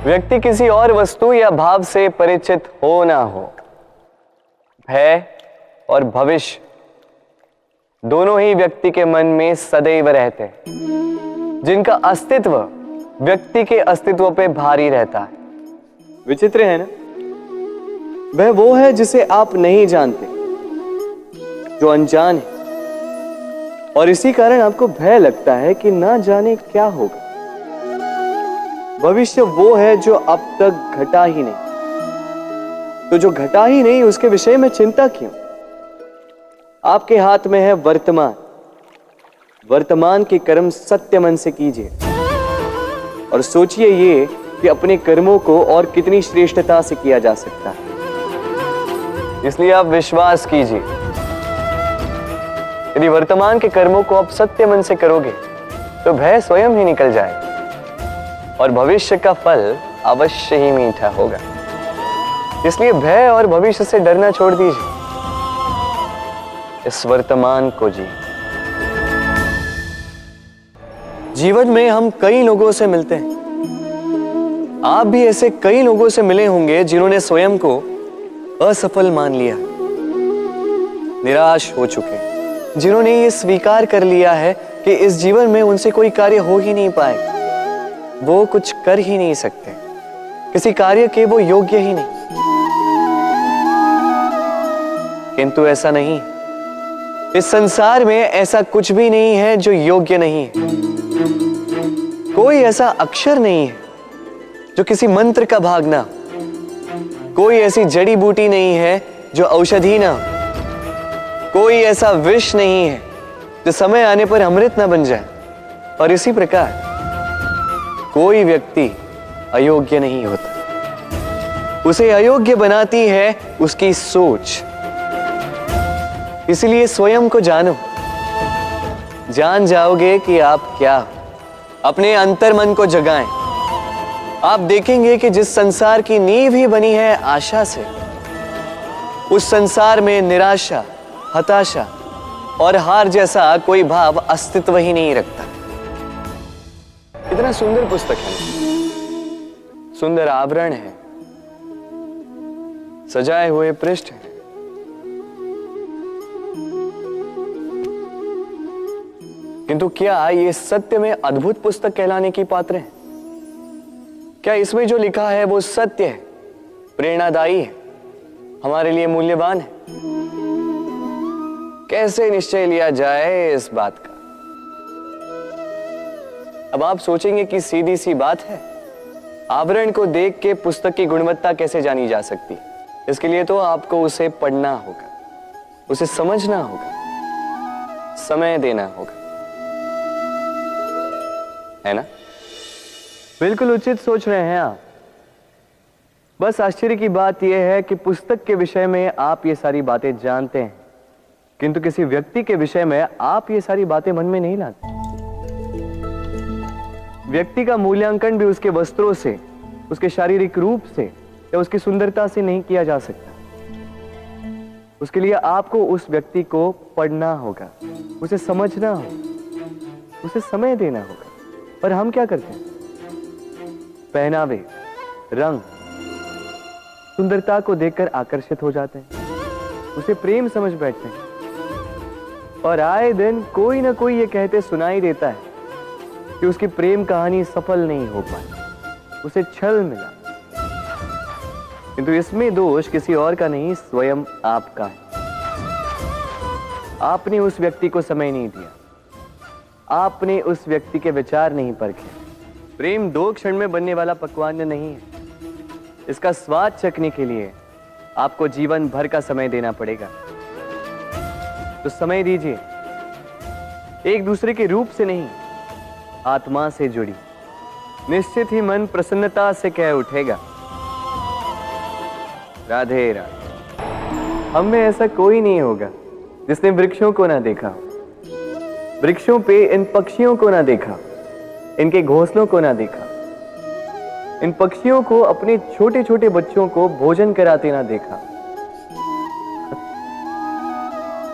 व्यक्ति किसी और वस्तु या भाव से परिचित हो ना हो, भय और भविष्य दोनों ही व्यक्ति के मन में सदैव रहते हैं, जिनका अस्तित्व व्यक्ति के अस्तित्व पे भारी रहता है। विचित्र है ना? वह वो है जिसे आप नहीं जानते, जो अनजान है, और इसी कारण आपको भय लगता है कि ना जाने क्या होगा। भविष्य वो है जो अब तक घटा ही नहीं, तो जो घटा ही नहीं उसके विषय में चिंता क्यों? आपके हाथ में है वर्तमान। वर्तमान के कर्म सत्य मन से कीजिए और सोचिए ये कि अपने कर्मों को और कितनी श्रेष्ठता से किया जा सकता है। इसलिए आप विश्वास कीजिए, यदि वर्तमान के कर्मों को आप सत्य मन से करोगे तो भय स्वयं ही निकल जाएगा और भविष्य का फल अवश्य ही मीठा होगा। इसलिए भय और भविष्य से डरना छोड़ दीजिए, इस वर्तमान को जी। जीवन में हम कई लोगों से मिलते हैं। आप भी ऐसे कई लोगों से मिले होंगे जिन्होंने स्वयं को असफल मान लिया, निराश हो चुके, जिन्होंने ये स्वीकार कर लिया है कि इस जीवन में उनसे कोई कार्य हो ही नहीं पाएगा, वो कुछ कर ही नहीं सकते, किसी कार्य के वो योग्य ही नहीं। किंतु ऐसा नहीं, इस संसार में ऐसा कुछ भी नहीं है जो योग्य नहीं है। कोई ऐसा अक्षर नहीं है जो किसी मंत्र का भाग ना, कोई ऐसी जड़ी बूटी नहीं है जो औषधि ना, कोई ऐसा विष नहीं है जो समय आने पर अमृत ना बन जाए। और इसी प्रकार कोई व्यक्ति अयोग्य नहीं होता, उसे अयोग्य बनाती है उसकी सोच। इसलिए स्वयं को जानो, जान जाओगे कि आप क्या हो। अपने अंतर मन को जगाएं। आप देखेंगे कि जिस संसार की नींव ही बनी है आशा से, उस संसार में निराशा, हताशा और हार जैसा कोई भाव अस्तित्व ही नहीं रखता। इतना सुंदर पुस्तक है, सुंदर आवरण है, सजाए हुए पृष्ठ है, किंतु क्या ये सत्य में अद्भुत पुस्तक कहलाने की पात्र है? क्या इसमें जो लिखा है वो सत्य है, प्रेरणादायी है, हमारे लिए मूल्यवान है? कैसे निश्चय लिया जाए इस बात का? अब आप सोचेंगे कि सीधी सी बात है, आवरण को देख के पुस्तक की गुणवत्ता कैसे जानी जा सकती? इसके लिए तो आपको उसे पढ़ना होगा, उसे समझना होगा, समय देना होगा, है ना? बिल्कुल उचित सोच रहे हैं आप। बस आश्चर्य की बात यह है कि पुस्तक के विषय में आप ये सारी बातें जानते हैं, किंतु किसी व्यक्ति के विषय में आप ये सारी बातें मन में नहीं लाते। व्यक्ति का मूल्यांकन भी उसके वस्त्रों से, उसके शारीरिक रूप से या उसकी सुंदरता से नहीं किया जा सकता। उसके लिए आपको उस व्यक्ति को पढ़ना होगा, उसे समझना होगा, उसे समय देना होगा। पर हम क्या करते हैं? पहनावे, रंग, सुंदरता को देखकर आकर्षित हो जाते हैं, उसे प्रेम समझ बैठते हैं, और आए दिन कोई ना कोई ये कहते सुनाई देता है कि उसकी प्रेम कहानी सफल नहीं हो पाई, उसे छल मिला। किंतु इसमें दोष किसी और का नहीं, स्वयं आपका है। आपने उस व्यक्ति को समय नहीं दिया, आपने उस व्यक्ति के विचार नहीं परखे। प्रेम 2 क्षण में बनने वाला पकवान नहीं है, इसका स्वाद चखने के लिए आपको जीवन भर का समय देना पड़ेगा। तो समय दीजिए, एक दूसरे के रूप से नहीं, आत्मा से जुड़ी, निश्चित ही मन प्रसन्नता से कह उठेगा, राधे राधे। हम में ऐसा कोई नहीं होगा जिसने वृक्षों को ना देखा हो, वृक्षों पे इन पक्षियों को ना देखा, इनके घोंसलों को ना देखा, इन पक्षियों को अपने छोटे छोटे बच्चों को भोजन कराते ना देखा।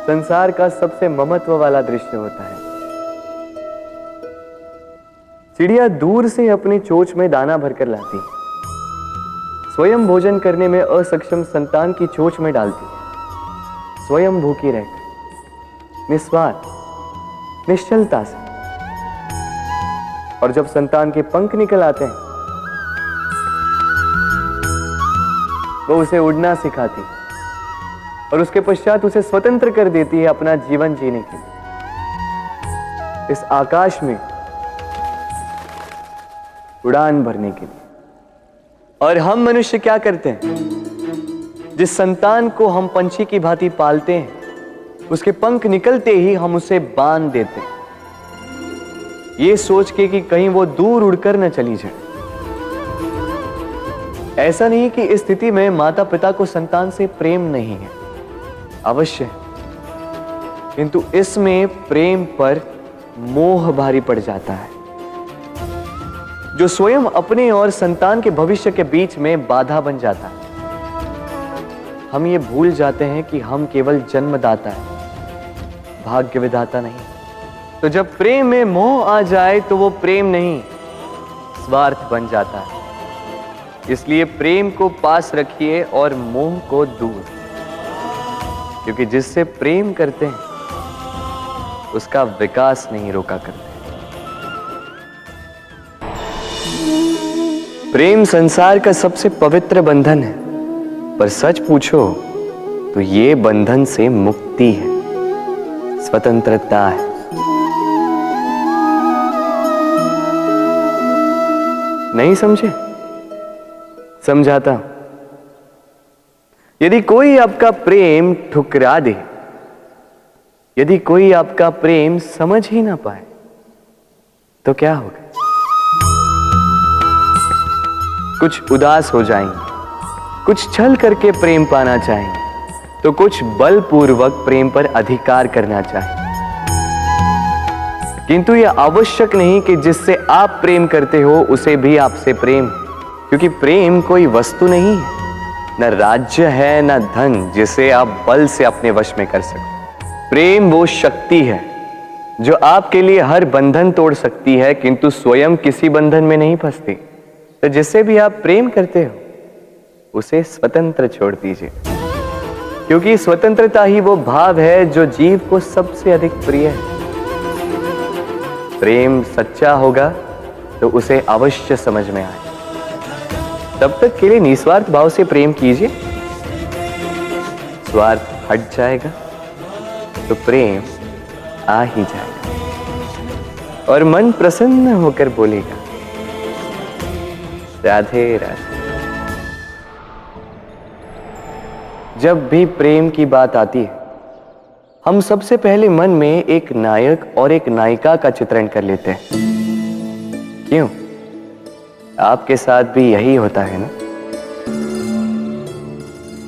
संसार का सबसे ममत्व वाला दृश्य होता है। चिड़िया दूर से अपनी चोंच में दाना भरकर लाती, स्वयं भोजन करने में असक्षम संतान की चोंच में डालती है, स्वयं भूखी रहकर निस्वार्थ निश्चलता से। और जब संतान के पंख निकल आते हैं, वो उसे उड़ना सिखाती और उसके पश्चात उसे स्वतंत्र कर देती है अपना जीवन जीने के लिए, इस आकाश में उड़ान भरने के लिए। और हम मनुष्य क्या करते हैं? जिस संतान को हम पंछी की भांति पालते हैं, उसके पंख निकलते ही हम उसे बांध देते हैं, ये सोच के कि कहीं वो दूर उड़कर न चली जाए। ऐसा नहीं कि इस स्थिति में माता पिता को संतान से प्रेम नहीं है, अवश्य है, किंतु इसमें प्रेम पर मोह भारी पड़ जाता है, जो स्वयं अपने और संतान के भविष्य के बीच में बाधा बन जाता है। हम ये भूल जाते हैं कि हम केवल जन्मदाता है, भाग्य विधाता नहीं। तो जब प्रेम में मोह आ जाए तो वो प्रेम नहीं, स्वार्थ बन जाता है। इसलिए प्रेम को पास रखिए और मोह को दूर, क्योंकि जिससे प्रेम करते हैं उसका विकास नहीं रोका करते। प्रेम संसार का सबसे पवित्र बंधन है, पर सच पूछो तो ये बंधन से मुक्ति है, स्वतंत्रता है। नहीं समझे? समझाता हूं। यदि कोई आपका प्रेम ठुकरा दे, यदि कोई आपका प्रेम समझ ही ना पाए, तो क्या होगा? कुछ उदास हो जाएंगे, कुछ छल करके प्रेम पाना चाहेंगे, तो कुछ बलपूर्वक प्रेम पर अधिकार करना चाहेंगे। किंतु यह आवश्यक नहीं कि जिससे आप प्रेम करते हो उसे भी आपसे प्रेम, क्योंकि प्रेम कोई वस्तु नहीं है, न राज्य है न धन जिसे आप बल से अपने वश में कर सको। प्रेम वो शक्ति है जो आपके लिए हर बंधन तोड़ सकती है, किंतु स्वयं किसी बंधन में नहीं फंसती। तो जिससे भी आप प्रेम करते हो उसे स्वतंत्र छोड़ दीजिए, क्योंकि स्वतंत्रता ही वो भाव है जो जीव को सबसे अधिक प्रिय है। प्रेम सच्चा होगा तो उसे अवश्य समझ में आए। तब तक के लिए निस्वार्थ भाव से प्रेम कीजिए, स्वार्थ हट जाएगा तो प्रेम आ ही जाएगा और मन प्रसन्न होकर बोलेगा, राधे राधे। जब भी प्रेम की बात आती है, हम सबसे पहले मन में एक नायक और एक नायिका का चित्रण कर लेते हैं। क्यों? आपके साथ भी यही होता है ना?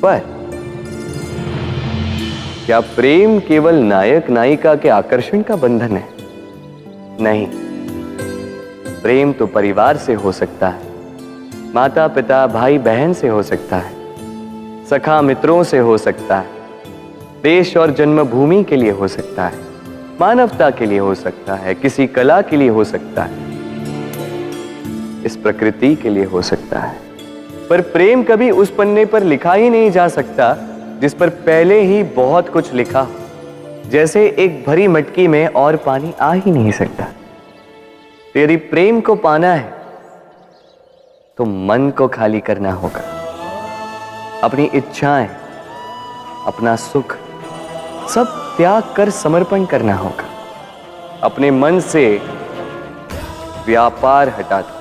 पर क्या प्रेम केवल नायक नायिका के आकर्षण का बंधन है? नहीं, प्रेम तो परिवार से हो सकता है, माता पिता भाई बहन से हो सकता है, सखा मित्रों से हो सकता है, देश और जन्मभूमि के लिए हो सकता है, मानवता के लिए हो सकता है, किसी कला के लिए हो सकता है, इस प्रकृति के लिए हो सकता है। पर प्रेम कभी उस पन्ने पर लिखा ही नहीं जा सकता जिस पर पहले ही बहुत कुछ लिखा हो। जैसे एक भरी मटकी में और पानी आ ही नहीं सकता। तो यदि प्रेम को पाना है तो मन को खाली करना होगा, अपनी इच्छाएं, अपना सुख सब त्याग कर समर्पण करना होगा। अपने मन से व्यापार हटा दो,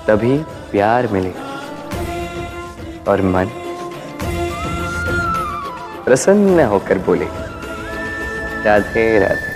तभी प्यार मिलेगा और मन प्रसन्न होकर बोलेगा, राधे राधे।